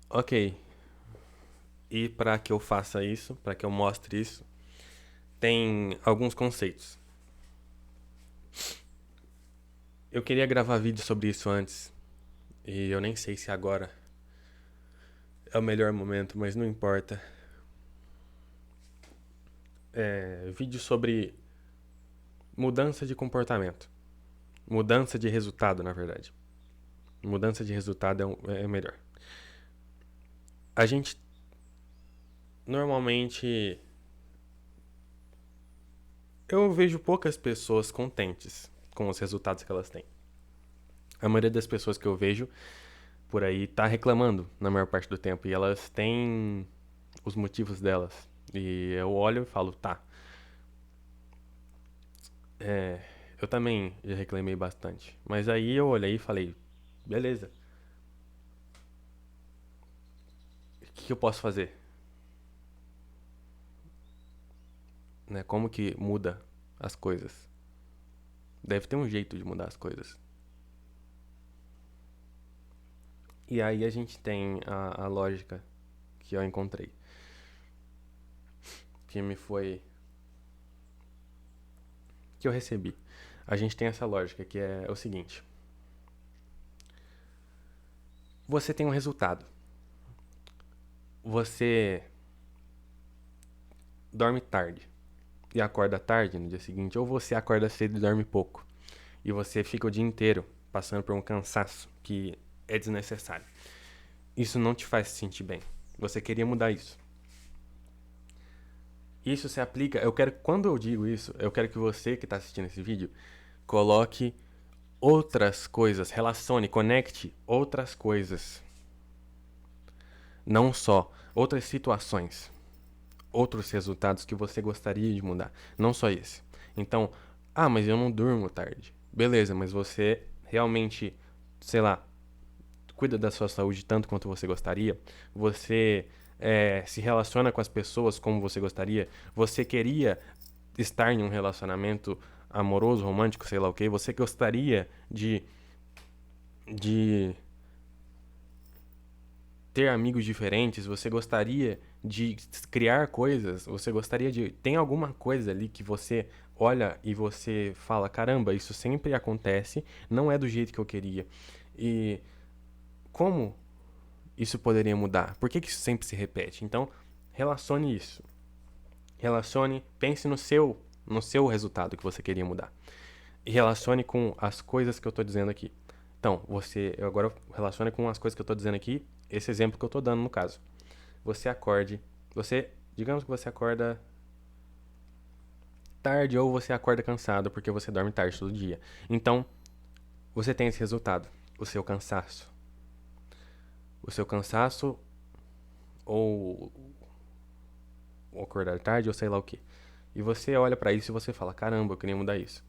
Ok, e para que eu faça isso, para que eu mostre isso, tem alguns conceitos. Eu queria gravar vídeo sobre isso antes, e eu nem sei se agora é o melhor momento, mas não importa. Vídeo sobre mudança de comportamento. Mudança de resultado, na verdade. Mudança de resultado é melhor. A gente normalmente. Eu vejo poucas pessoas contentes com os resultados que elas têm. A maioria das pessoas que eu vejo por aí tá reclamando na maior parte do tempo. E elas têm os motivos delas. E eu olho e falo, tá. Eu também já reclamei bastante. Mas aí eu olhei e falei, beleza. O que eu posso fazer? Né? Como que muda as coisas? Deve ter um jeito de mudar as coisas. E aí a gente tem a lógica que eu encontrei. Que me foi. Que eu recebi. A gente tem essa lógica que é o seguinte: você tem um resultado. Você dorme tarde e acorda tarde no dia seguinte, ou você acorda cedo e dorme pouco. E você fica o dia inteiro passando por um cansaço que é desnecessário. Isso não te faz se sentir bem. Você queria mudar isso. Isso se aplica. Quando eu digo isso, eu quero que você que está assistindo esse vídeo coloque outras coisas, relacione, conecte outras coisas. Não só outras situações, outros resultados que você gostaria de mudar, não só esse. Então, mas eu não durmo tarde. Beleza, mas você realmente, sei lá, cuida da sua saúde tanto quanto você gostaria? Você se relaciona com as pessoas como você gostaria? Você queria estar em um relacionamento amoroso, romântico, sei lá o que? Você gostaria de ter amigos diferentes? Você gostaria de criar coisas? Você gostaria de. Tem alguma coisa ali que você olha e você fala: caramba, isso sempre acontece, não é do jeito que eu queria. E como isso poderia mudar? Por que isso sempre se repete? Então, relacione isso. Relacione, pense no seu resultado que você queria mudar. E relacione com as coisas que eu estou dizendo aqui. Então, eu agora relacione com as coisas que eu estou dizendo aqui, esse exemplo que eu estou dando no caso. Você acorde, digamos que você acorda tarde ou você acorda cansado porque você dorme tarde todo dia. Então, você tem esse resultado, o seu cansaço. O seu cansaço ou acordar tarde ou sei lá o que. E você olha pra isso e você fala: caramba, eu queria mudar isso.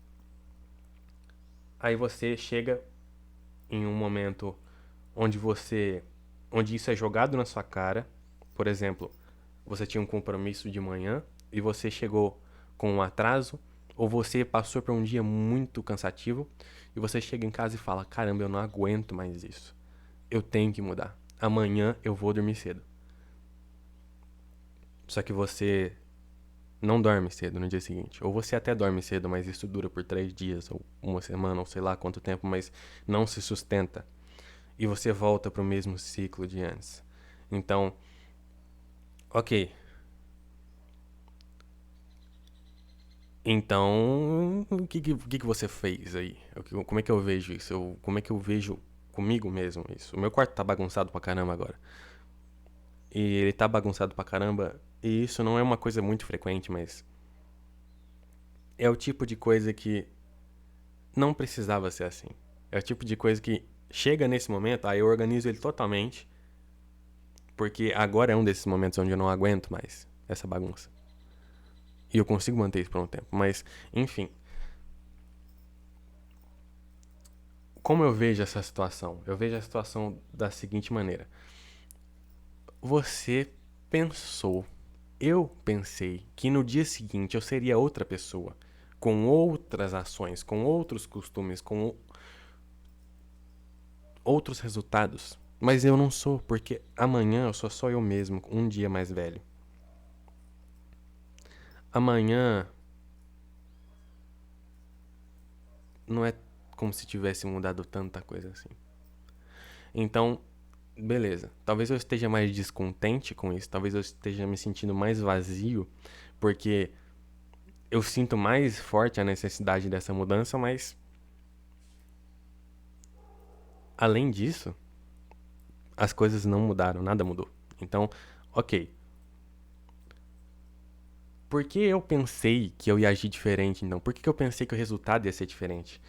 Aí você chega em um momento onde onde isso é jogado na sua cara. Por exemplo, você tinha um compromisso de manhã e você chegou com um atraso, ou você passou por um dia muito cansativo e você chega em casa e fala: caramba, eu não aguento mais isso. Eu tenho que mudar. Amanhã eu vou dormir cedo. Só que você não dorme cedo no dia seguinte. Ou você até dorme cedo, mas isso dura por 3 dias, ou uma semana, ou sei lá quanto tempo, mas não se sustenta. E você volta pro mesmo ciclo de antes. Então, ok. Então, o que você fez aí? Como é que eu vejo isso? Como é que eu vejo comigo mesmo isso? O meu quarto tá bagunçado pra caramba agora. E ele tá bagunçado pra caramba. E isso não é uma coisa muito frequente, mas é o tipo de coisa que não precisava ser assim. É o tipo de coisa que chega nesse momento, aí eu organizo ele totalmente, porque agora é um desses momentos onde eu não aguento mais essa bagunça. E eu consigo manter isso por um tempo. Mas, enfim, como eu vejo essa situação? Eu vejo a situação da seguinte maneira: você pensou, eu pensei que no dia seguinte eu seria outra pessoa, com outras ações, com outros costumes, com outros resultados. Mas eu não sou, porque amanhã eu sou só eu mesmo, um dia mais velho. Amanhã não é como se tivesse mudado tanta coisa assim. Então, beleza. Talvez eu esteja mais descontente com isso, talvez eu esteja me sentindo mais vazio, porque eu sinto mais forte a necessidade dessa mudança, mas além disso, as coisas não mudaram, nada mudou. Então, ok. Por que eu pensei que eu ia agir diferente, então? Por que eu pensei que o resultado ia ser diferente?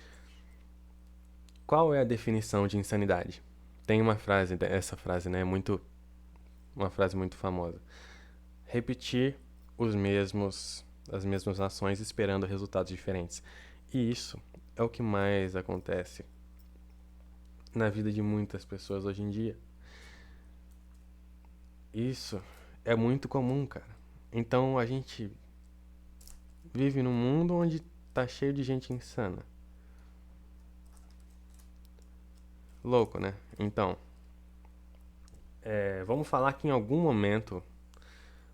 Qual é a definição de insanidade? Tem uma frase, essa frase, né? Uma frase muito famosa. Repetir as mesmas ações esperando resultados diferentes. E isso é o que mais acontece na vida de muitas pessoas hoje em dia. Isso é muito comum, cara. Então a gente vive num mundo onde tá cheio de gente insana. Louco, né? Então, vamos falar que em algum momento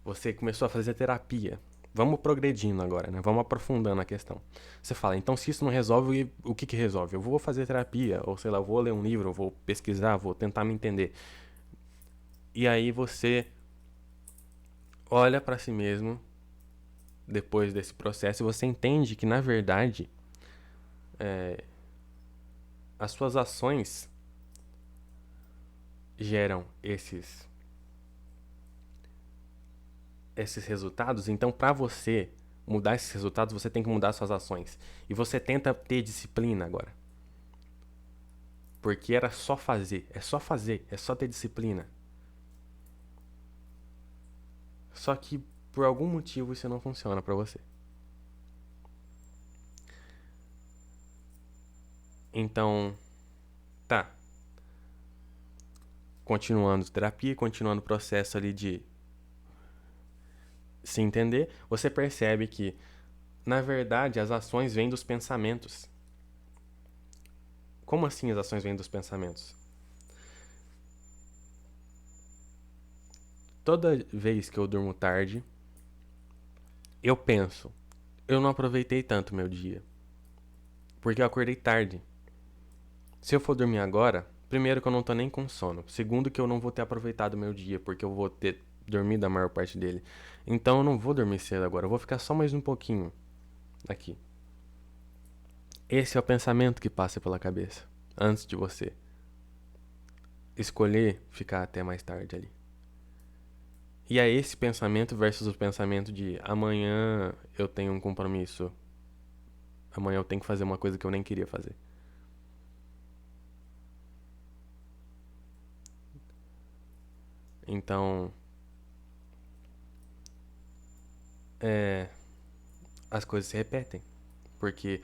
você começou a fazer terapia. Vamos progredindo agora, né? Vamos aprofundando a questão. Você fala, então se isso não resolve, o que que resolve? Eu vou fazer terapia, ou sei lá, eu vou ler um livro, eu vou pesquisar, vou tentar me entender. E aí você olha pra si mesmo depois desse processo e você entende que na verdade as suas ações geram esses resultados. Então, para você mudar esses resultados, você tem que mudar suas ações. E você tenta ter disciplina agora. Porque era só fazer, é só ter disciplina. Só que por algum motivo isso não funciona para você. Então, tá. Continuando terapia, continuando o processo ali de se entender, você percebe que, na verdade, as ações vêm dos pensamentos. Como assim as ações vêm dos pensamentos? Toda vez que eu durmo tarde, eu penso, eu não aproveitei tanto meu dia, porque eu acordei tarde. Se eu for dormir agora, primeiro que eu não tô nem com sono, segundo que eu não vou ter aproveitado meu dia, porque eu vou ter dormido a maior parte dele. Então eu não vou dormir cedo agora, eu vou ficar só mais um pouquinho aqui. Esse é o pensamento que passa pela cabeça antes de você escolher ficar até mais tarde ali. E é esse pensamento versus o pensamento de amanhã eu tenho um compromisso, amanhã eu tenho que fazer uma coisa que eu nem queria fazer. Então, as coisas se repetem, porque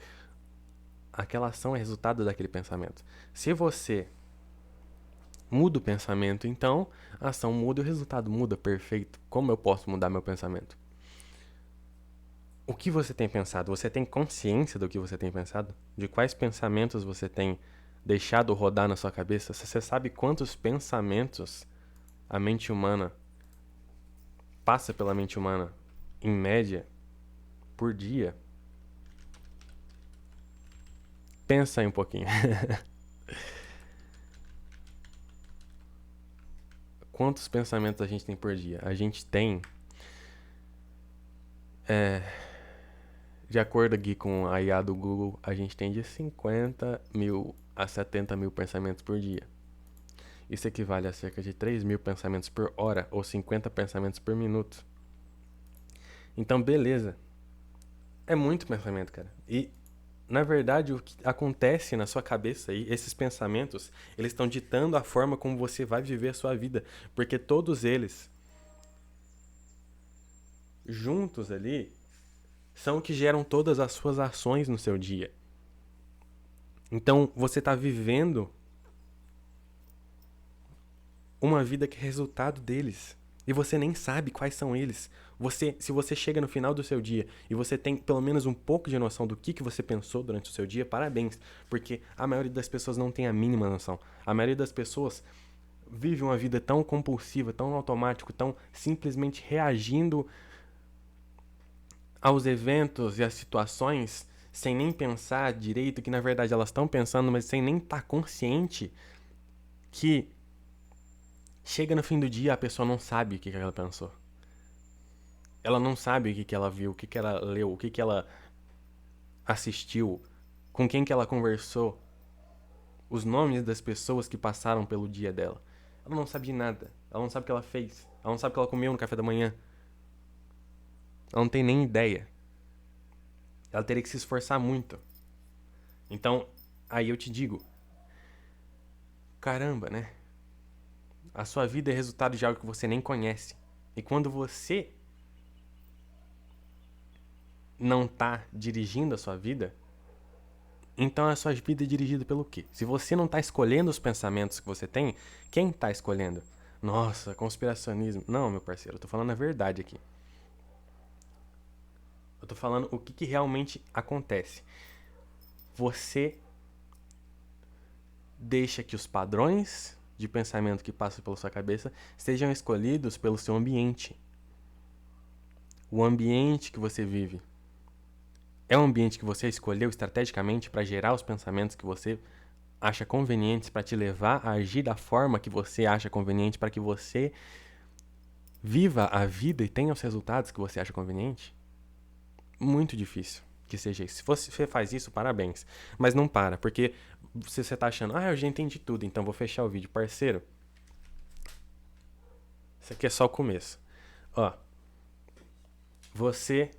aquela ação é resultado daquele pensamento. Se você muda o pensamento, então a ação muda e o resultado muda, perfeito. Como eu posso mudar meu pensamento? O que você tem pensado? Você tem consciência do que você tem pensado? De quais pensamentos você tem deixado rodar na sua cabeça? Você sabe quantos pensamentos a mente humana passa pela mente humana, em média, por dia? Pensa aí um pouquinho. Quantos pensamentos a gente tem por dia? A gente tem, de acordo aqui com a IA do Google, a gente tem de 50 mil a 70 mil pensamentos por dia. Isso equivale a cerca de 3 mil pensamentos por hora ou 50 pensamentos por minuto. Então, beleza. É muito pensamento, cara. E, na verdade, o que acontece na sua cabeça aí, esses pensamentos, eles estão ditando a forma como você vai viver a sua vida. Porque todos eles, juntos ali, são o que geram todas as suas ações no seu dia. Então, você está vivendo uma vida que é resultado deles. E você nem sabe quais são eles. Se você chega no final do seu dia e você tem pelo menos um pouco de noção do que você pensou durante o seu dia, parabéns. Porque a maioria das pessoas não tem a mínima noção. A maioria das pessoas vive uma vida tão compulsiva, tão automático, tão simplesmente reagindo aos eventos e às situações sem nem pensar direito que na verdade elas estão pensando, mas sem nem estar consciente que chega no fim do dia a pessoa não sabe o que ela pensou. Ela não sabe o que ela viu, o que ela leu, o que ela assistiu, com quem que ela conversou, os nomes das pessoas que passaram pelo dia dela. Ela não sabe de nada. Ela não sabe o que ela fez. Ela não sabe o que ela comeu no café da manhã. Ela não tem nem ideia. Ela teria que se esforçar muito. Então, aí eu te digo, caramba, né? A sua vida é resultado de algo que você nem conhece. E quando você não tá dirigindo a sua vida, então a sua vida é dirigida pelo quê? Se você não tá escolhendo os pensamentos que você tem, quem tá escolhendo? Nossa, conspiracionismo. Não, meu parceiro, eu tô falando a verdade aqui. Eu tô falando o que realmente acontece. Você deixa que os padrões de pensamento que passam pela sua cabeça sejam escolhidos pelo seu ambiente. O ambiente que você vive é um ambiente que você escolheu estrategicamente para gerar os pensamentos que você acha convenientes, para te levar a agir da forma que você acha conveniente, para que você viva a vida e tenha os resultados que você acha conveniente? Muito difícil que seja isso. Se você faz isso, parabéns. Mas não para, porque se você tá achando, eu já entendi tudo, então vou fechar o vídeo. Parceiro, isso aqui é só o começo. Ó, você...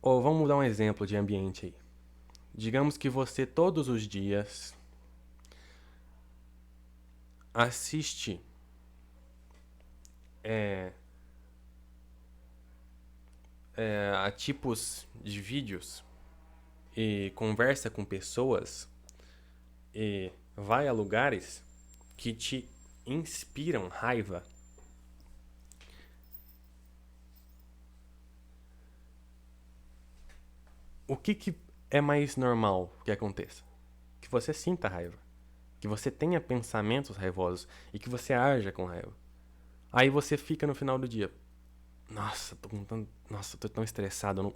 Ou vamos dar um exemplo de ambiente aí. Digamos que você todos os dias assiste a tipos de vídeos e conversa com pessoas e vai a lugares que te inspiram raiva. O que é mais normal que aconteça? Que você sinta raiva, que você tenha pensamentos raivosos e que você haja com raiva. Aí você fica no final do dia, tô tão estressado,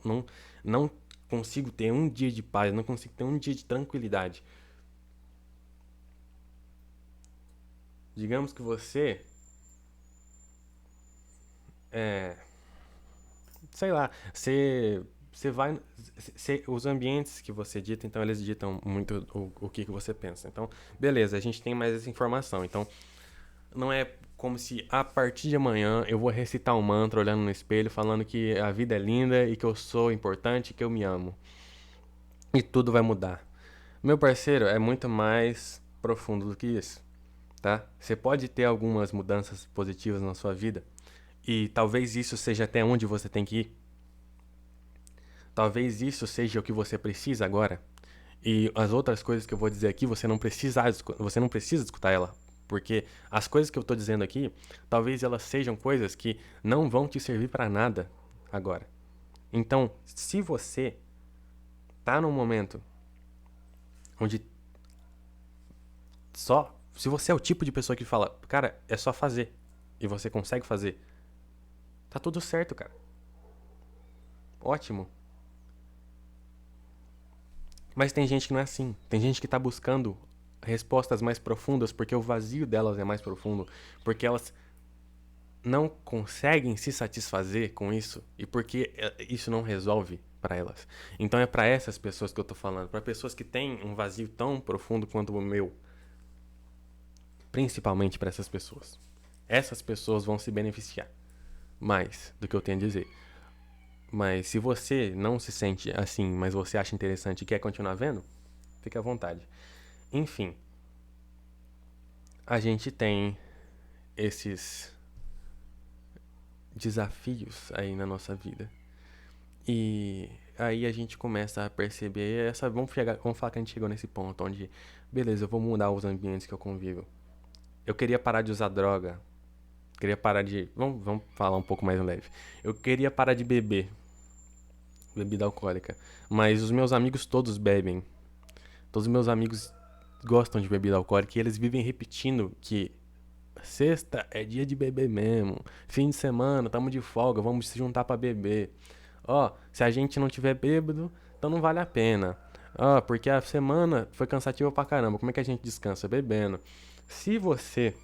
não consigo ter um dia de paz, não consigo ter um dia de tranquilidade. Digamos que você sei lá, você vai. Os ambientes que você dita, então eles ditam muito o que você pensa. Então, beleza, a gente tem mais essa informação. Então, não é como se a partir de amanhã eu vou recitar um mantra olhando no espelho, falando que a vida é linda e que eu sou importante e que eu me amo. E tudo vai mudar. Meu parceiro, é muito mais profundo do que isso, tá? Você pode ter algumas mudanças positivas na sua vida e talvez isso seja até onde você tem que ir. Talvez isso seja o que você precisa agora. E as outras coisas que eu vou dizer aqui, você não precisa escutar ela. Porque as coisas que eu tô dizendo aqui, talvez elas sejam coisas que não vão te servir para nada agora. Então, se você tá num momento onde se você é o tipo de pessoa que fala, cara, é só fazer, e você consegue fazer, tá tudo certo, cara. Ótimo. Mas tem gente que não é assim. Tem gente que tá buscando respostas mais profundas porque o vazio delas é mais profundo, porque elas não conseguem se satisfazer com isso e porque isso não resolve para elas. Então é para essas pessoas que eu tô falando, para pessoas que têm um vazio tão profundo quanto o meu, principalmente para essas pessoas. Essas pessoas vão se beneficiar mais do que eu tenho a dizer. Mas se você não se sente assim, mas você acha interessante e quer continuar vendo, fique à vontade. Enfim, a gente tem esses desafios aí na nossa vida. E aí a gente começa a perceber vamos falar que a gente chegou nesse ponto onde, beleza, eu vou mudar os ambientes que eu convivo. Eu queria parar de usar droga. Queria parar de. Vamos falar um pouco mais leve. Eu queria parar de beber. Bebida alcoólica. Mas os meus amigos todos bebem. Todos os meus amigos gostam de bebida alcoólica e eles vivem repetindo que sexta é dia de beber mesmo. Fim de semana, tamo de folga, vamos se juntar pra beber. Ó, se a gente não tiver bêbado, então não vale a pena. Ó, porque a semana foi cansativa pra caramba. Como é que a gente descansa? Bebendo. Se você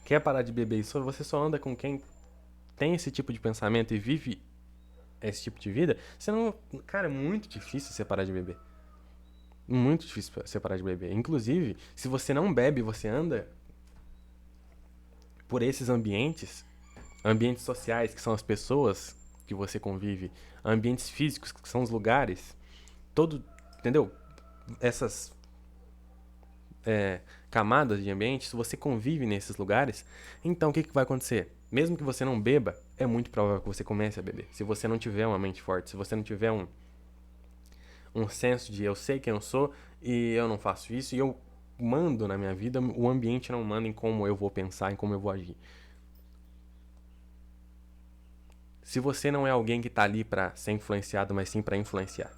quer parar de beber e você só anda com quem tem esse tipo de pensamento e vive esse tipo de vida, você não. Cara, é muito difícil você parar de beber. Muito difícil você parar de beber. Inclusive, se você não bebe, você anda por esses ambientes, ambientes sociais, que são as pessoas que você convive, ambientes físicos, que são os lugares, todo, entendeu? Essas camadas de ambiente, se você convive nesses lugares, então o que, que vai acontecer? Mesmo que você não beba, é muito provável que você comece a beber. Se você não tiver uma mente forte, se você não tiver um senso de eu sei quem eu sou e eu não faço isso e eu mando na minha vida, o ambiente não manda em como eu vou pensar, em como eu vou agir. Se você não é alguém que tá ali pra ser influenciado, mas sim pra influenciar.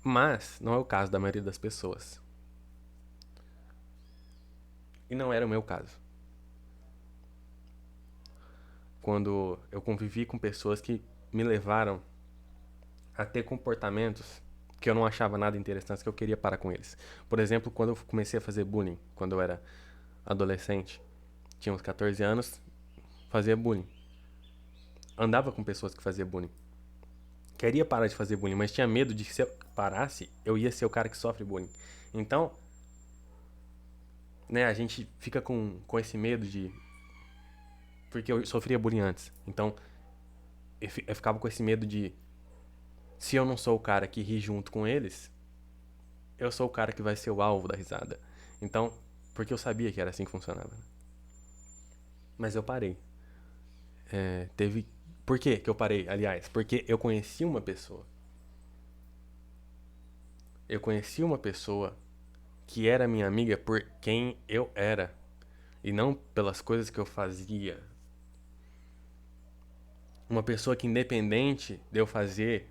Mas não é o caso da maioria das pessoas. E não era o meu caso. Quando eu convivi com pessoas que me levaram a ter comportamentos que eu não achava nada interessantes, que eu queria parar com eles. Por exemplo, quando eu comecei a fazer bullying, quando eu era adolescente, tinha uns 14 anos, fazia bullying. Andava com pessoas que faziam bullying. Queria parar de fazer bullying, mas tinha medo de que se eu parasse, eu ia ser o cara que sofre bullying. Então, né, a gente fica com esse medo de. Porque eu sofria bullying antes. Então, eu ficava com esse medo de. Se eu não sou o cara que ri junto com eles, eu sou o cara que vai ser o alvo da risada. Então, porque eu sabia que era assim que funcionava. Mas eu parei. Teve. Por que que eu parei, aliás? Porque eu conheci uma pessoa. Eu conheci uma pessoa que era minha amiga por quem eu era. E não pelas coisas que eu fazia. Uma pessoa que, independente de eu fazer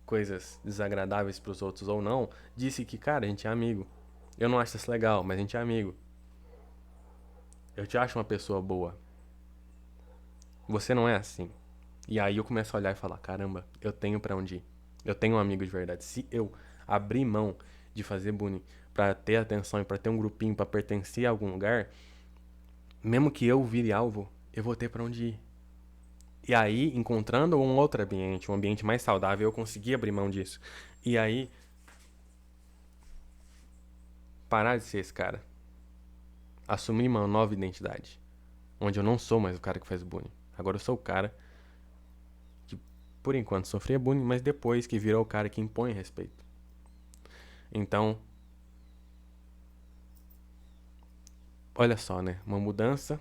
coisas desagradáveis pros outros ou não, disse que, cara, a gente é amigo. Eu não acho isso legal, mas a gente é amigo. Eu te acho uma pessoa boa. Você não é assim. E aí eu começo a olhar e falar, caramba, eu tenho pra onde ir. Eu tenho um amigo de verdade. Se eu abrir mão de fazer bullying pra ter atenção e pra ter um grupinho, pra pertencer a algum lugar, mesmo que eu vire alvo, eu vou ter pra onde ir. E aí, encontrando um outro ambiente, um ambiente mais saudável, eu consegui abrir mão disso. E aí, parar de ser esse cara. Assumir uma nova identidade. Onde eu não sou mais o cara que faz bullying. Agora eu sou o cara que, por enquanto, sofria bullying, mas depois que virou o cara que impõe respeito. Então, olha só, né? Uma mudança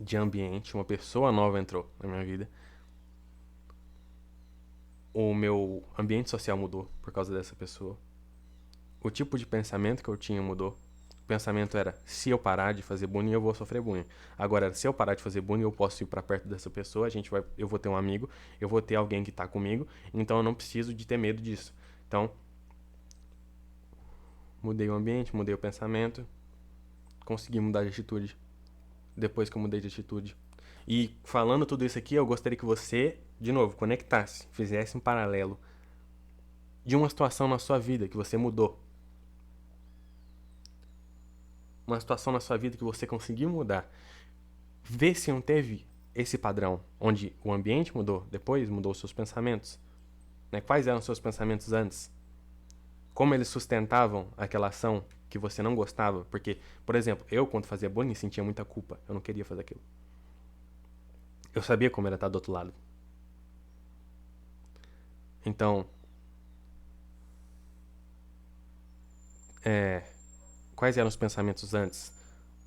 de ambiente, uma pessoa nova entrou na minha vida. O meu ambiente social mudou por causa dessa pessoa. O tipo de pensamento que eu tinha mudou. O pensamento era, se eu parar de fazer bullying, eu vou sofrer bullying. Agora, se eu parar de fazer bullying, eu posso ir pra perto dessa pessoa, eu vou ter um amigo, eu vou ter alguém que tá comigo, então eu não preciso de ter medo disso. Então, mudei o ambiente, mudei o pensamento, consegui mudar de atitude. Depois que eu mudei de atitude. E falando tudo isso aqui, eu gostaria que você, de novo, conectasse, fizesse um paralelo de uma situação na sua vida que você mudou. Uma situação na sua vida que você conseguiu mudar. Vê se não teve esse padrão, onde o ambiente mudou, depois mudou os seus pensamentos. Né? Quais eram os seus pensamentos antes? Como eles sustentavam aquela ação que você não gostava? Porque, por exemplo, eu quando fazia bullying sentia muita culpa. Eu não queria fazer aquilo. Eu sabia como era estar do outro lado. Então, quais eram os pensamentos antes?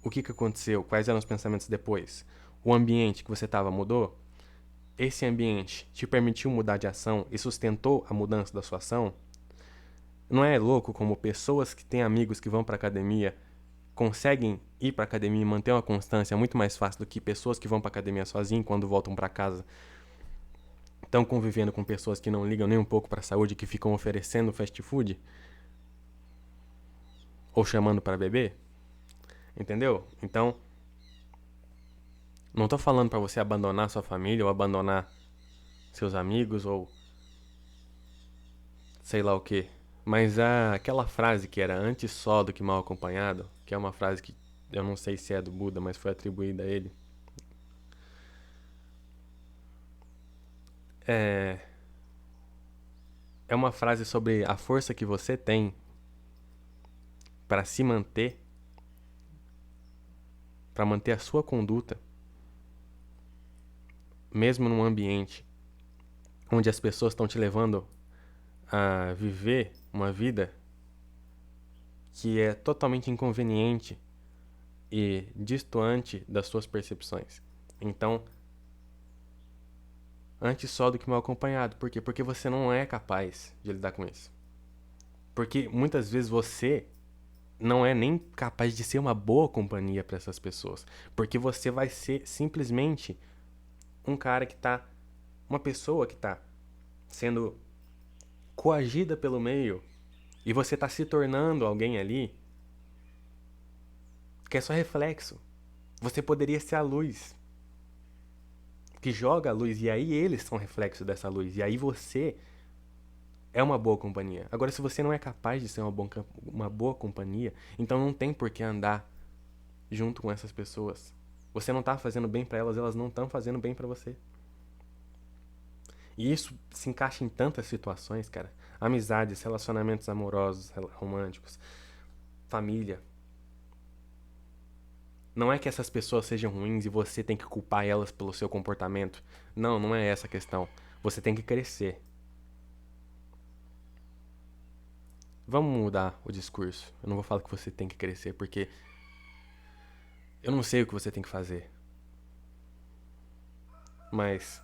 O que aconteceu? Quais eram os pensamentos depois? O ambiente que você estava mudou? Esse ambiente te permitiu mudar de ação e sustentou a mudança da sua ação? Não é louco como pessoas que têm amigos que vão para academia conseguem ir para academia e manter uma constância muito mais fácil do que pessoas que vão para academia sozinhos quando voltam para casa estão convivendo com pessoas que não ligam nem um pouco para a saúde, que ficam oferecendo fast food? ou chamando para beber, entendeu? Então, não tô falando para você abandonar sua família ou abandonar seus amigos ou sei lá o que. Mas aquela frase que era antes só do que mal acompanhado, que é uma frase que eu não sei se é do Buda, mas foi atribuída a ele. É, é uma frase sobre a força que você tem para se manter, para manter a sua conduta, mesmo num ambiente onde as pessoas estão te levando a viver uma vida que é totalmente inconveniente e distoante das suas percepções. Então, antes só do que mal acompanhado. Por quê? Porque você não é capaz de lidar com isso. Porque muitas vezes você não é nem capaz de ser uma boa companhia para essas pessoas. Porque você vai ser simplesmente um cara que tá. Uma pessoa que tá sendo coagida pelo meio e você tá se tornando alguém ali que é só reflexo. Você poderia ser a luz que joga a luz e aí eles são reflexo dessa luz e aí você é uma boa companhia. Agora, se você não é capaz de ser uma boa companhia, então não tem por que andar junto com essas pessoas. Você não tá fazendo bem pra elas, elas não estão fazendo bem pra você. E isso se encaixa em tantas situações, cara. Amizades, relacionamentos amorosos, românticos, família. Não é que essas pessoas sejam ruins e você tem que culpar elas pelo seu comportamento. Não, não é essa a questão. Você tem que crescer. Vamos mudar o discurso. Eu não vou falar que você tem que crescer, porque eu não sei o que você tem que fazer. Mas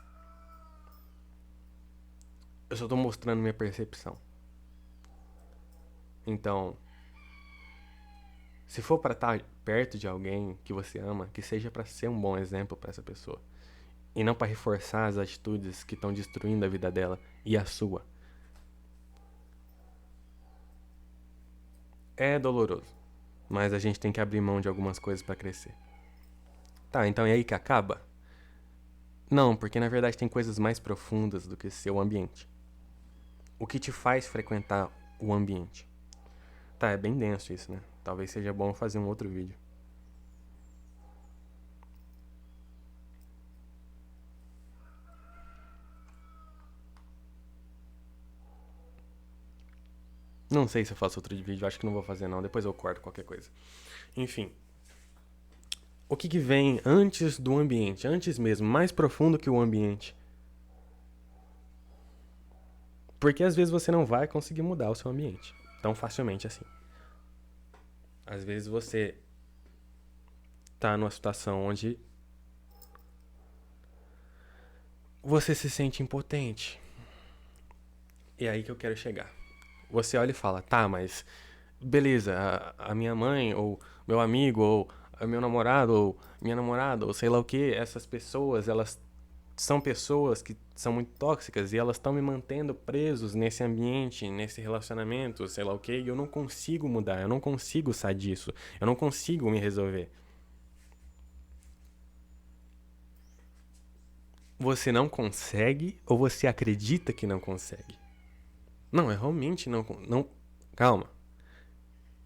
eu só tô mostrando minha percepção. Então, se for pra estar perto de alguém que você ama, que seja pra ser um bom exemplo pra essa pessoa. E não pra reforçar as atitudes que estão destruindo a vida dela e a sua. É doloroso, mas a gente tem que abrir mão de algumas coisas pra crescer. Tá, então é aí que acaba? Não, porque na verdade tem coisas mais profundas do que seu ambiente. O que te faz frequentar o ambiente? Tá, é bem denso isso, né? Talvez seja bom fazer um outro vídeo. Não sei se eu faço outro vídeo, acho que não vou fazer não, depois eu corto qualquer coisa. Enfim, o que vem antes do ambiente, antes mesmo, mais profundo que o ambiente? Porque às vezes você não vai conseguir mudar o seu ambiente tão facilmente assim. Às vezes você tá numa situação onde você se sente impotente. E é aí que eu quero chegar. Você olha e fala, tá, mas beleza, a minha mãe, ou meu amigo, ou meu namorado, ou minha namorada, ou sei lá o que, essas pessoas, elas são pessoas que são muito tóxicas e elas estão me mantendo presos nesse ambiente, nesse relacionamento, sei lá o que, e eu não consigo mudar, eu não consigo sair disso, eu não consigo me resolver. Você não consegue ou você acredita que não consegue? Não, é realmente não. Calma.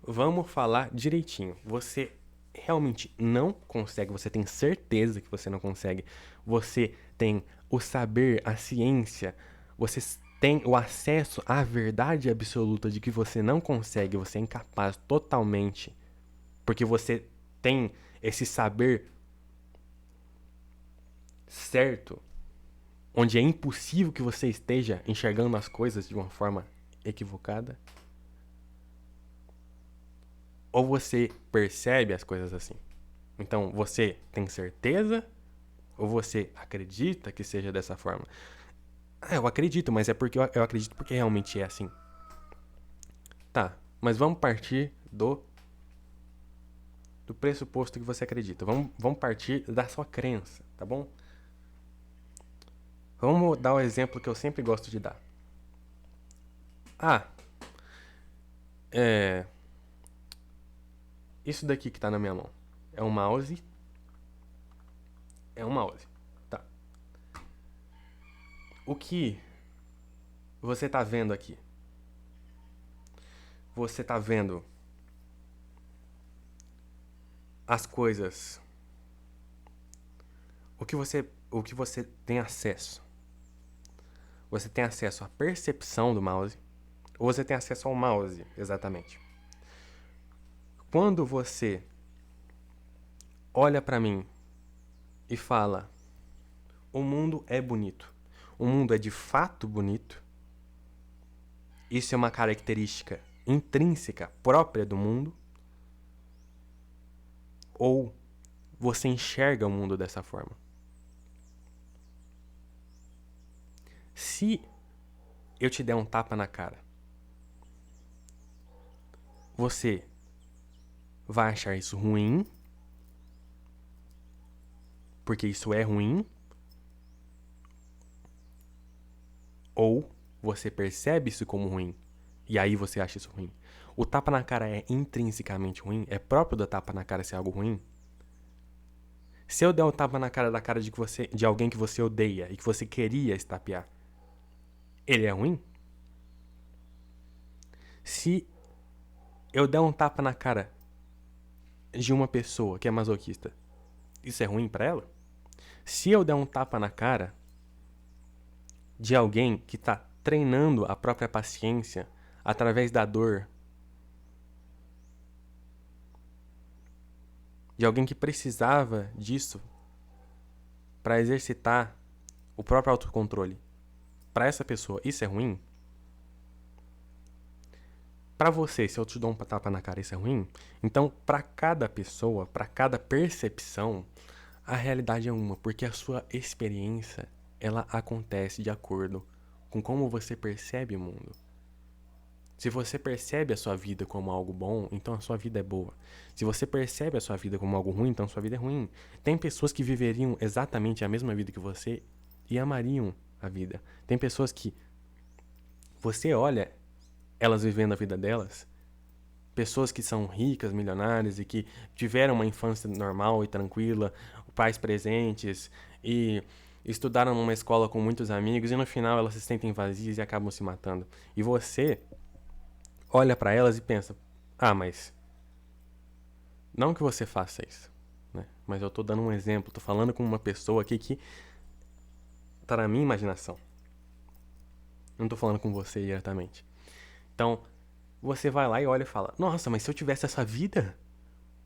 Vamos falar direitinho. Você realmente não consegue, você tem certeza que você não consegue. Você tem o saber, a ciência, você tem o acesso à verdade absoluta de que você não consegue, você é incapaz totalmente. Porque você tem esse saber certo, onde é impossível que você esteja enxergando as coisas de uma forma equivocada. Ou você percebe as coisas assim? Então, você tem certeza ou você acredita que seja dessa forma? Ah, eu acredito, mas é porque eu acredito porque realmente é assim. Tá, mas vamos partir do pressuposto que você acredita. Vamos partir da sua crença, tá bom? Vamos dar o exemplo que eu sempre gosto de dar. Ah, é, Isso daqui que tá na minha mão é um mouse. É um mouse. Tá. O que você tá vendo aqui? Você tá vendo as coisas. O que você tem acesso? Você tem acesso à percepção do mouse ou você tem acesso ao mouse, exatamente? Quando você olha pra mim e fala: "O mundo é bonito. O mundo é de fato bonito." Isso é uma característica intrínseca própria do mundo? Ou você enxerga o mundo dessa forma? Se eu te der um tapa na cara, você vai achar isso ruim? Porque isso é ruim? Ou você percebe isso como ruim e aí você acha isso ruim? O tapa na cara é intrinsecamente ruim? É próprio do tapa na cara ser algo ruim? Se eu der um tapa na cara de alguém que você odeia e que você queria estapear, ele é ruim? Se eu der um tapa na cara de uma pessoa que é masoquista, isso é ruim pra ela? Se eu der um tapa na cara de alguém que tá treinando a própria paciência através da dor, de alguém que precisava disso pra exercitar o próprio autocontrole, pra essa pessoa, isso é ruim? Pra você, se eu te dou um tapa na cara, isso é ruim? Então, pra cada pessoa, pra cada percepção, a realidade é uma, porque a sua experiência, ela acontece de acordo com como você percebe o mundo. Se você percebe a sua vida como algo bom, então a sua vida é boa. Se você percebe a sua vida como algo ruim, então a sua vida é ruim. Tem pessoas que viveriam exatamente a mesma vida que você e amariam a vida. Tem pessoas que você olha elas vivendo a vida delas, pessoas que são ricas, milionárias e que tiveram uma infância normal e tranquila, pais presentes e estudaram numa escola com muitos amigos e no final elas se sentem vazias e acabam se matando. E você olha pra elas e pensa: "Ah, mas não que você faça isso, né? Mas eu tô dando um exemplo, tô falando com uma pessoa aqui que tá na minha imaginação. Não tô falando com você diretamente." Então, você vai lá e olha e fala: "Nossa, mas se eu tivesse essa vida,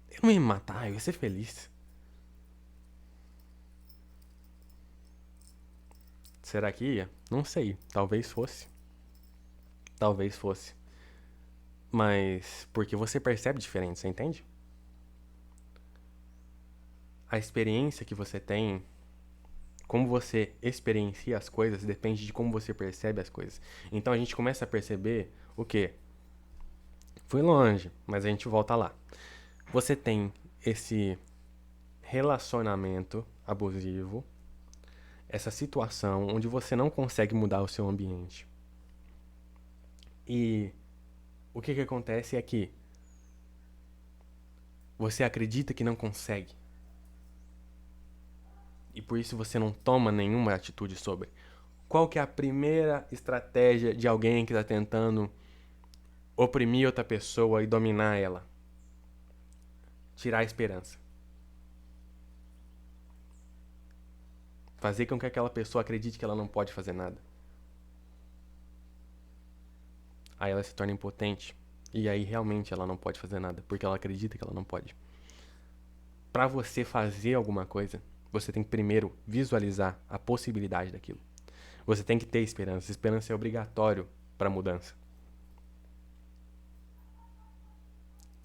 eu não ia me matar, eu ia ser feliz." Será que ia? Não sei. Talvez fosse. Talvez fosse. Mas porque você percebe diferente, você entende? A experiência que você tem, como você experiencia as coisas, depende de como você percebe as coisas. Então a gente começa a perceber o quê? Fui longe, mas a gente volta lá. Você tem esse relacionamento abusivo, essa situação onde você não consegue mudar o seu ambiente. E o que acontece é que você acredita que não consegue. E por isso você não toma nenhuma atitude sobre. Qual que é a primeira estratégia de alguém que está tentando oprimir outra pessoa e dominar ela? Tirar a esperança. Fazer com que aquela pessoa acredite que ela não pode fazer nada. Aí ela se torna impotente. E aí realmente ela não pode fazer nada, porque ela acredita que ela não pode. Para você fazer alguma coisa, você tem que primeiro visualizar a possibilidade daquilo. Você tem que ter esperança. Esperança é obrigatório para mudança.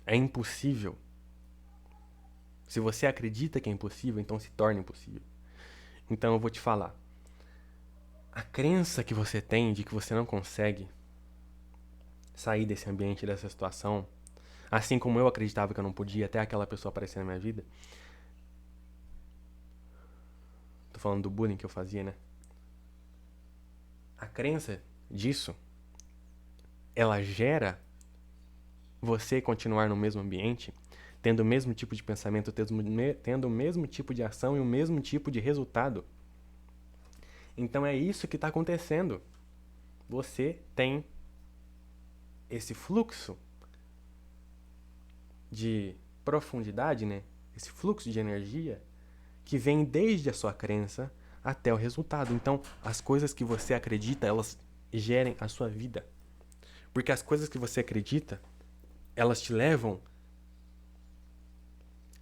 É impossível. Se você acredita que é impossível, então se torna impossível. Então eu vou te falar. A crença que você tem de que você não consegue sair desse ambiente, dessa situação, assim como eu acreditava que eu não podia até aquela pessoa aparecer na minha vida. Tô falando do bullying que eu fazia, né? A crença disso, ela gera você continuar no mesmo ambiente tendo o mesmo tipo de pensamento, tendo o mesmo tipo de ação e o mesmo tipo de resultado. Então é isso que está acontecendo. Você tem esse fluxo de profundidade, né? Esse fluxo de energia que vem desde a sua crença até o resultado. Então, as coisas que você acredita, elas gerem a sua vida. Porque as coisas que você acredita, elas te levam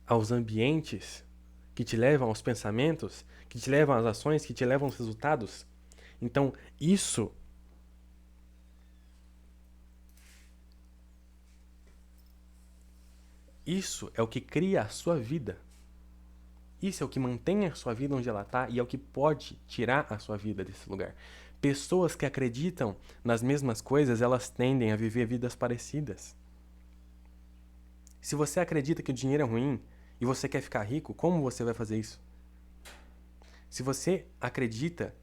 aos ambientes, que te levam aos pensamentos, que te levam às ações, que te levam aos resultados. Então, isso é o que cria a sua vida. Isso é o que mantém a sua vida onde ela está e é o que pode tirar a sua vida desse lugar. Pessoas que acreditam nas mesmas coisas, elas tendem a viver vidas parecidas. Se você acredita que o dinheiro é ruim e você quer ficar rico, como você vai fazer isso? Se você acredita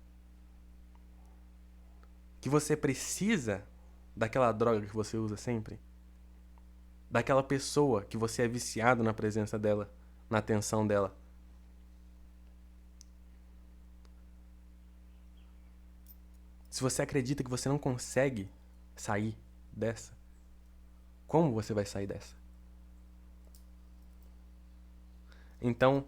que você precisa daquela droga que você usa sempre, daquela pessoa que você é viciado na presença dela, na atenção dela, se você acredita que você não consegue sair dessa, como você vai sair dessa? Então,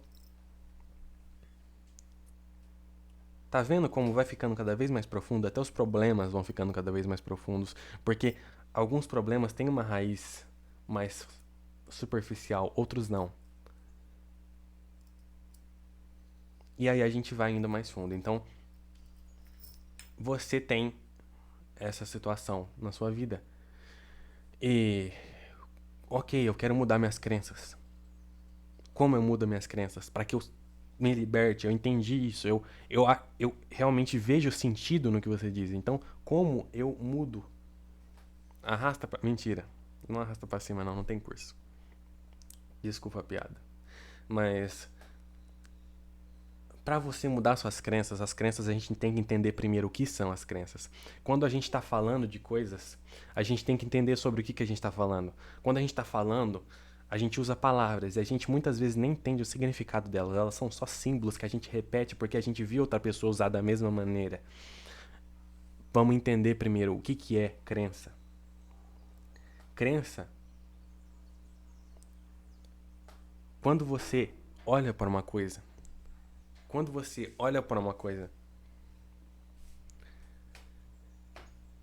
tá vendo como vai ficando cada vez mais profundo? Até os problemas vão ficando cada vez mais profundos, porque alguns problemas têm uma raiz mais superficial, outros não. E aí a gente vai indo mais fundo. Então, você tem essa situação na sua vida. E, ok, eu quero mudar minhas crenças. Como eu mudo minhas crenças? Para que eu me liberte, eu entendi isso. Eu realmente vejo sentido no que você diz. Então, como eu mudo? Arrasta pra... Mentira. Não arrasta pra cima, não tem curso. Desculpa a piada. Mas para você mudar suas crenças, as crenças a gente tem que entender primeiro o que são as crenças. Quando a gente está falando de coisas, a gente tem que entender sobre o que a gente está falando. Quando a gente está falando, a gente usa palavras e a gente muitas vezes nem entende o significado delas. Elas são só símbolos que a gente repete porque a gente viu outra pessoa usar da mesma maneira. Vamos entender primeiro o que é crença. Crença, quando você olha para uma coisa,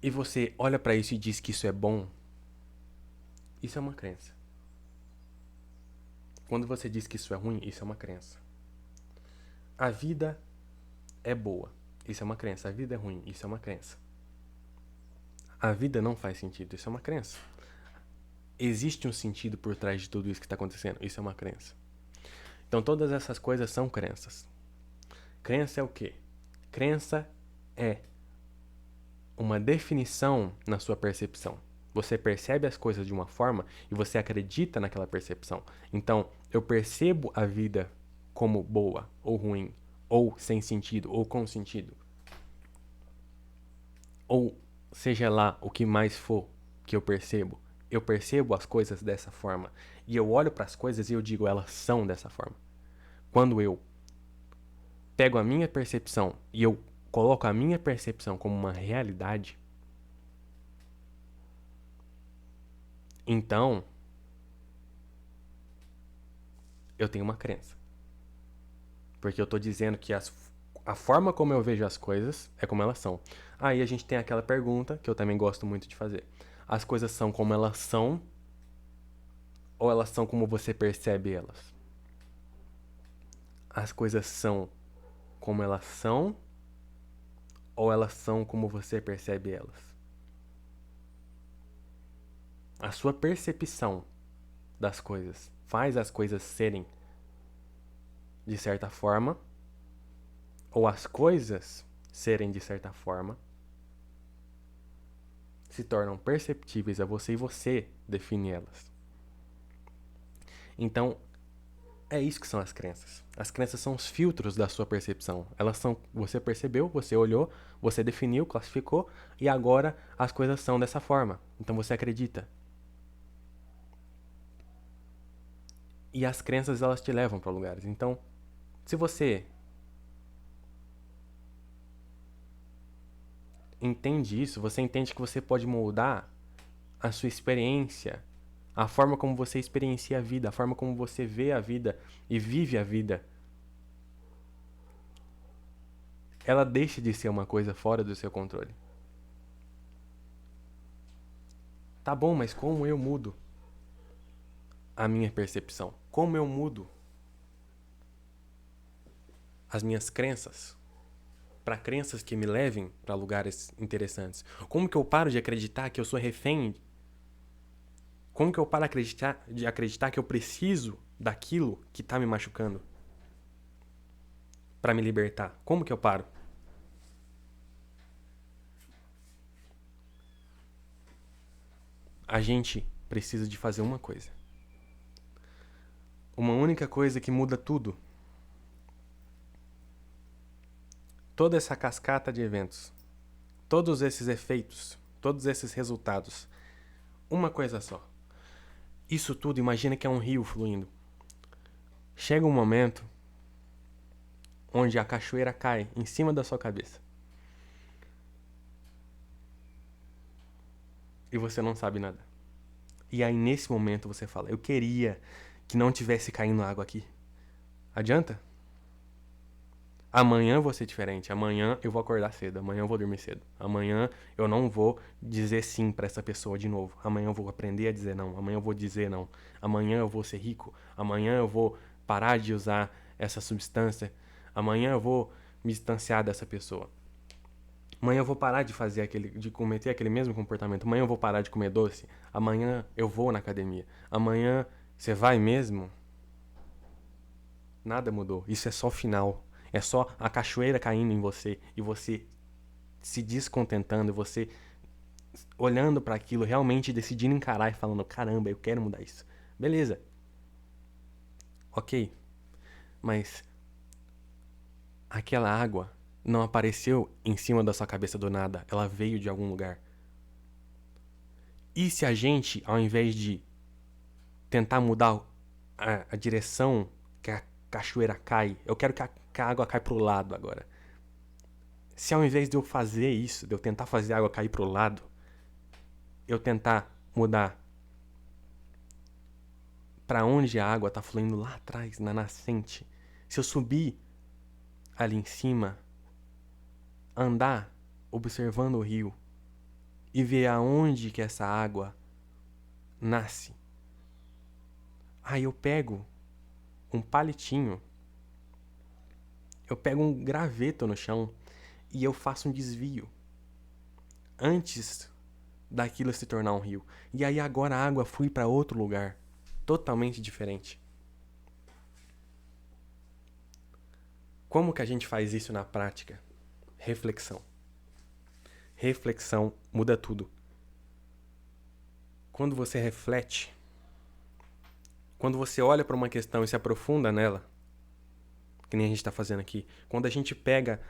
e você olha para isso e diz que isso é bom, isso é uma crença. Quando você diz que isso é ruim, isso é uma crença. A vida é boa, isso é uma crença. A vida é ruim, isso é uma crença. A vida não faz sentido, isso é uma crença. Existe um sentido por trás de tudo isso que está acontecendo, isso é uma crença. Então todas essas coisas são crenças. Crença é o quê? Crença é uma definição na sua percepção. Você percebe as coisas de uma forma e você acredita naquela percepção. Então, eu percebo a vida como boa ou ruim, ou sem sentido, ou com sentido. Ou seja lá o que mais for que eu percebo as coisas dessa forma. E eu olho para as coisas e eu digo, elas são dessa forma. Quando eu pego a minha percepção e eu coloco a minha percepção como uma realidade, então eu tenho uma crença. Porque eu tô dizendo que a forma como eu vejo as coisas é como elas são. Aí a gente tem aquela pergunta que eu também gosto muito de fazer. As coisas são como elas são ou elas são como você percebe elas? As coisas são como elas são ou elas são como você percebe elas? A sua percepção das coisas faz as coisas serem de certa forma, ou as coisas serem de certa forma, se tornam perceptíveis a você e você define elas. Então, é isso que são as crenças. As crenças são os filtros da sua percepção. Elas são, você percebeu, você olhou, você definiu, classificou, e agora as coisas são dessa forma. Então você acredita. E as crenças, elas te levam para lugares. Então, se você entende isso, você entende que você pode moldar a sua experiência, a forma como você experiencia a vida, a forma como você vê a vida e vive a vida, ela deixa de ser uma coisa fora do seu controle. Tá bom, mas como eu mudo a minha percepção? Como eu mudo as minhas crenças para crenças que me levem para lugares interessantes? Como que eu paro de acreditar que eu sou refém? Como que eu paro de acreditar que eu preciso daquilo que tá me machucando para me libertar? Como que eu paro? A gente precisa de fazer uma coisa. Uma única coisa que muda tudo. Toda essa cascata de eventos, todos esses efeitos, todos esses resultados. Uma coisa só. Isso tudo, imagina que é um rio fluindo. Chega um momento onde a cachoeira cai em cima da sua cabeça. E você não sabe nada. E aí nesse momento você fala, eu queria que não tivesse caindo água aqui. Adianta? Amanhã eu vou ser diferente. Amanhã eu vou acordar cedo. Amanhã eu vou dormir cedo. Amanhã eu não vou dizer sim pra essa pessoa de novo. Amanhã eu vou aprender a dizer não. Amanhã eu vou dizer não. Amanhã eu vou ser rico. Amanhã eu vou parar de usar essa substância. Amanhã eu vou me distanciar dessa pessoa. Amanhã eu vou parar de cometer aquele mesmo comportamento. Amanhã eu vou parar de comer doce. Amanhã eu vou na academia. Amanhã você vai mesmo? Nada mudou. Isso é só o final. É só a cachoeira caindo em você e você se descontentando, você olhando para aquilo, realmente decidindo encarar e falando: caramba, eu quero mudar isso. Beleza. Ok. Mas aquela água não apareceu em cima da sua cabeça do nada. Ela veio de algum lugar. E se a gente, ao invés de tentar mudar a direção que a cachoeira cai, eu quero que a água caia pro lado agora. Se ao invés de eu fazer isso, de eu tentar fazer a água cair pro lado, eu tentar mudar para onde a água tá fluindo lá atrás, na nascente. Se eu subir ali em cima, andar observando o rio e ver aonde que essa água nasce. Aí eu pego um palitinho, eu pego um graveto no chão e eu faço um desvio antes daquilo se tornar um rio. E aí agora a água flui para outro lugar, totalmente diferente. Como que a gente faz isso na prática? Reflexão. Reflexão muda tudo. Quando você reflete, quando você olha para uma questão e se aprofunda nela, que nem a gente está fazendo aqui, quando a gente pega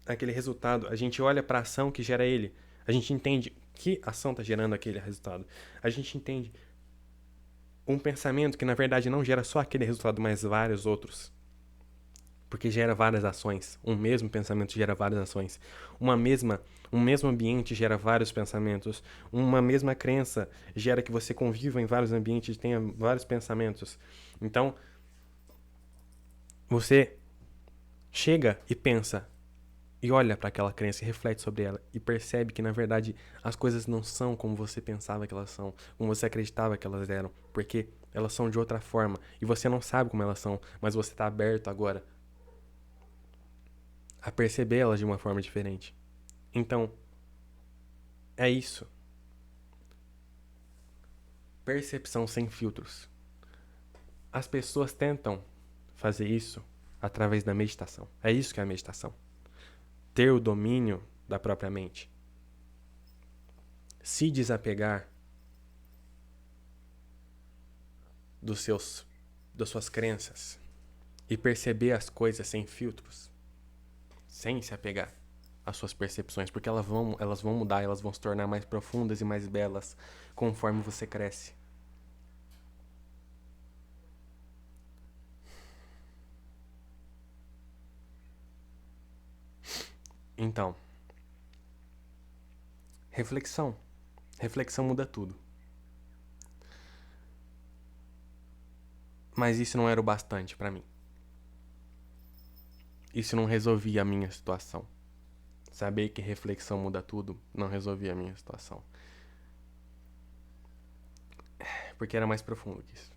aquele resultado, a gente olha para a ação que gera ele, a gente entende que ação está gerando aquele resultado, a gente entende um pensamento que na verdade não gera só aquele resultado, mas vários outros. Porque gera várias ações. Um mesmo pensamento gera várias ações. Um mesmo ambiente gera vários pensamentos. Uma mesma crença gera que você conviva em vários ambientes e tenha vários pensamentos. Então, você chega e pensa e olha para aquela crença e reflete sobre ela e percebe que na verdade as coisas não são como você pensava que elas são, como você acreditava que elas eram, porque elas são de outra forma e você não sabe como elas são, mas você está aberto agora a percebê-las de uma forma diferente. Então, é isso. Percepção sem filtros. As pessoas tentam fazer isso através da meditação. É isso que é a meditação. Ter o domínio da própria mente. Se desapegar das suas crenças e perceber as coisas sem filtros, sem se apegar às suas percepções, porque elas vão mudar, elas vão se tornar mais profundas e mais belas conforme você cresce. Então, reflexão. Reflexão muda tudo. Mas isso não era o bastante pra mim. Isso não resolvia a minha situação. Saber que reflexão muda tudo não resolvia a minha situação. Porque era mais profundo que isso.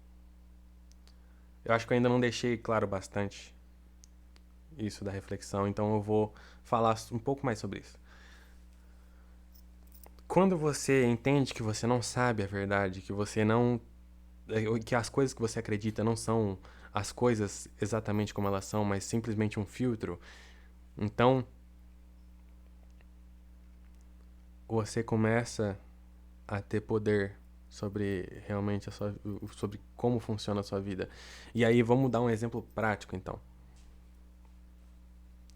Eu acho que eu ainda não deixei claro bastante isso da reflexão, então eu vou falar um pouco mais sobre isso. Quando você entende que você não sabe a verdade, que você não. Que as coisas que você acredita não são as coisas exatamente como elas são, mas simplesmente um filtro, então você começa a ter poder sobre realmente sobre como funciona a sua vida. E aí vamos dar um exemplo prático então.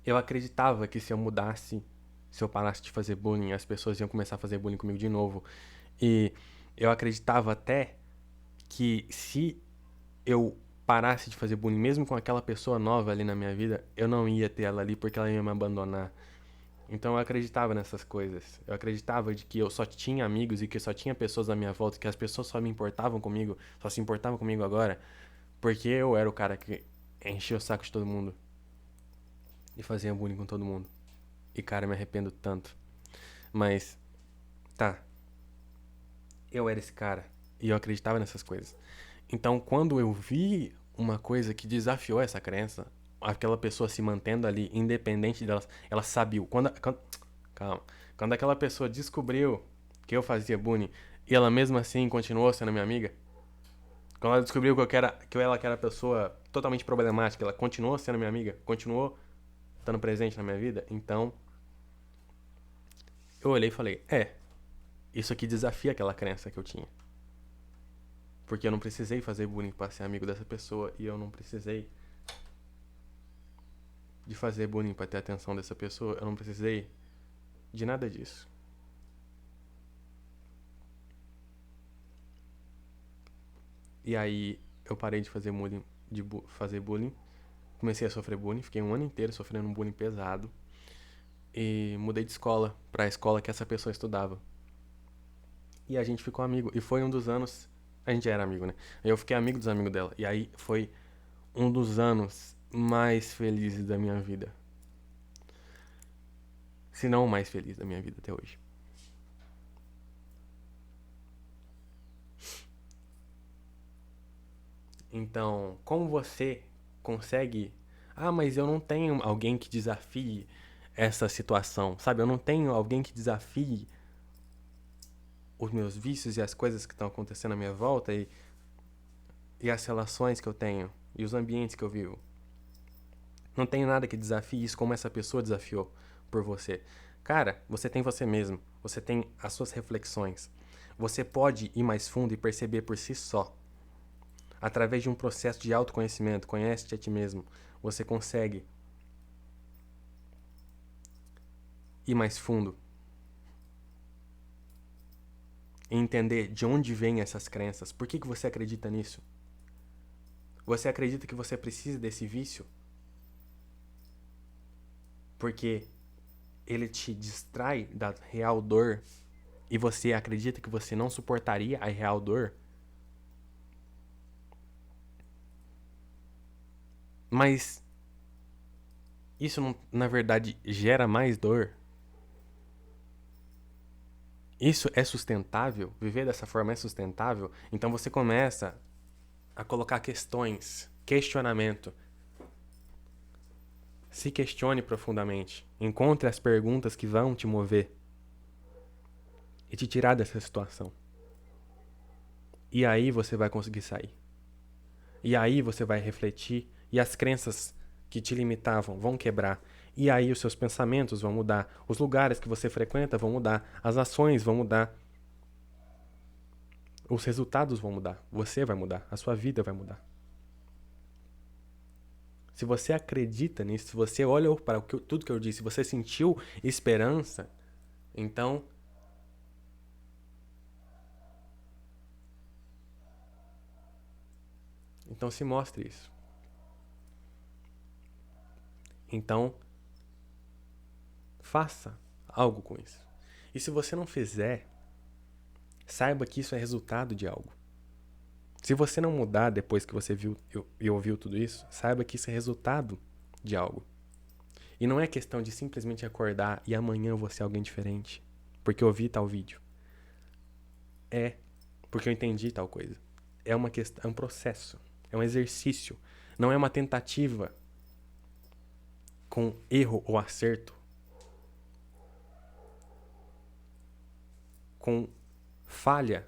Eu acreditava que se eu mudasse, se eu parasse de fazer bullying, as pessoas iam começar a fazer bullying comigo de novo. E eu acreditava até que se eu parasse de fazer bullying, mesmo com aquela pessoa nova ali na minha vida, eu não ia ter ela ali porque ela ia me abandonar. Então eu acreditava nessas coisas. Eu acreditava de que eu só tinha amigos e que só tinha pessoas à minha volta, que as pessoas só me importavam comigo, só se importavam comigo agora, porque eu era o cara que enchia o saco de todo mundo e fazia bullying com todo mundo. E cara, eu me arrependo tanto. Mas, tá, eu era esse cara e eu acreditava nessas coisas. Então, quando eu vi uma coisa que desafiou essa crença, aquela pessoa se mantendo ali, independente delas, ela sabia. Calma. Quando aquela pessoa descobriu que eu fazia bullying e ela mesmo assim continuou sendo minha amiga, quando ela descobriu que era pessoa totalmente problemática, ela continuou sendo minha amiga, continuou estando presente na minha vida, então eu olhei e falei: isso aqui desafia aquela crença que eu tinha. Porque eu não precisei fazer bullying pra ser amigo dessa pessoa e eu não precisei de fazer bullying pra ter a atenção dessa pessoa, eu não precisei de nada disso. E aí eu parei de fazer bullying, fazer bullying, comecei a sofrer bullying, fiquei um ano inteiro sofrendo um bullying pesado e mudei de escola pra escola que essa pessoa estudava. E a gente ficou amigo e foi um dos anos, a gente era amigo, né? Eu fiquei amigo dos amigos dela e aí foi um dos anos mais felizes da minha vida. Se não o mais feliz da minha vida até hoje. Então, como você consegue. Ah, mas eu não tenho alguém que desafie essa situação, sabe? Eu não tenho alguém que desafie os meus vícios e as coisas que estão acontecendo à minha volta e as relações que eu tenho e os ambientes que eu vivo. Não tenho nada que desafie isso como essa pessoa desafiou por você. Cara, você tem você mesmo. Você tem as suas reflexões. Você pode ir mais fundo e perceber por si só. Através de um processo de autoconhecimento, conhece-te a ti mesmo, você consegue ir mais fundo e entender de onde vêm essas crenças. Por que você acredita nisso? Você acredita que você precisa desse vício porque ele te distrai da real dor e você acredita que você não suportaria a real dor? Mas isso não, na verdade gera mais dor? Isso é sustentável? Viver dessa forma é sustentável? Então você começa a colocar questões, questionamento. Se questione profundamente. Encontre as perguntas que vão te mover e te tirar dessa situação. E aí você vai conseguir sair. E aí você vai refletir e as crenças que te limitavam vão quebrar. E aí os seus pensamentos vão mudar, os lugares que você frequenta vão mudar, as ações vão mudar, os resultados vão mudar, você vai mudar, a sua vida vai mudar. Se você acredita nisso, se você olha para tudo que eu disse, se você sentiu esperança, então se mostre isso. Então faça algo com isso. E se você não fizer, saiba que isso é resultado de algo. Se você não mudar depois que você viu e ouviu tudo isso, saiba que isso é resultado de algo. E não é questão de simplesmente acordar e amanhã eu vou ser alguém diferente, porque eu vi tal vídeo. É porque eu entendi tal coisa. É uma questão, é um processo, é um exercício. Não é uma tentativa com erro ou acerto, com falha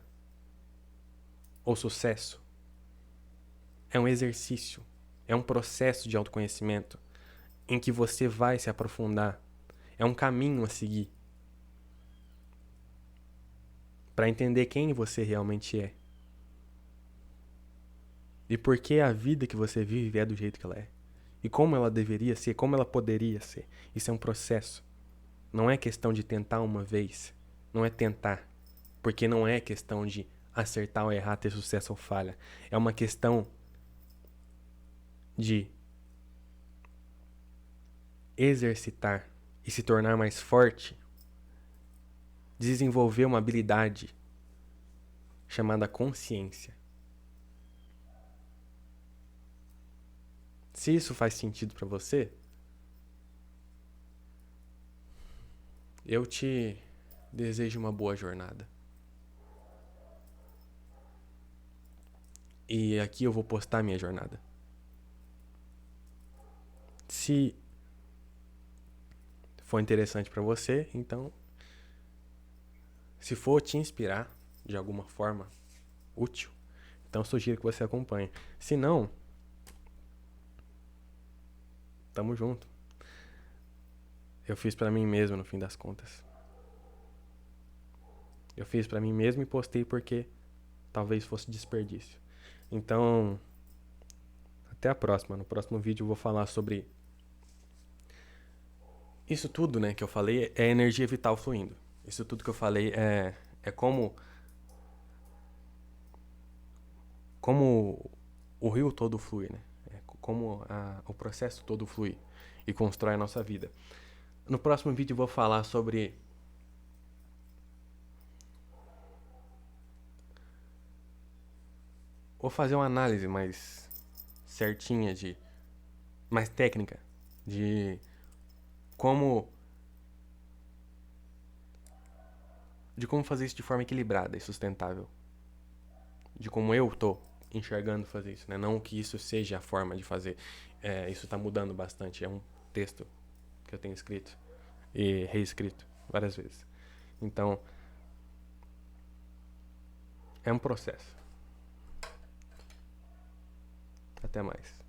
ou sucesso. É um exercício, é um processo de autoconhecimento em que você vai se aprofundar. É um caminho a seguir para entender quem você realmente é. E por que a vida que você vive é do jeito que ela é. E como ela deveria ser, como ela poderia ser. Isso é um processo. Não é questão de tentar uma vez. Não é tentar. Porque não é questão de acertar ou errar, ter sucesso ou falha. É uma questão de exercitar e se tornar mais forte. Desenvolver uma habilidade chamada consciência. Se isso faz sentido para você, eu te desejo uma boa jornada. E aqui eu vou postar a minha jornada. Se for interessante para você, então, se for te inspirar de alguma forma útil, então eu sugiro que você acompanhe. Se não, tamo junto. Eu fiz pra mim mesmo no fim das contas. Eu fiz pra mim mesmo e postei porque talvez fosse desperdício. Então, até a próxima. No próximo vídeo eu vou falar sobre isso tudo, né, que eu falei é energia vital fluindo. Isso tudo que eu falei é como o rio todo flui, né? É como o processo todo flui e constrói a nossa vida. No próximo vídeo eu vou falar sobre vou fazer uma análise mais certinha mais técnica de como fazer isso de forma equilibrada e sustentável. De como eu tô enxergando fazer isso, né? Não que isso seja a forma de fazer. Isso tá mudando bastante. É um texto que eu tenho escrito e reescrito várias vezes. Então, é um processo. Até mais.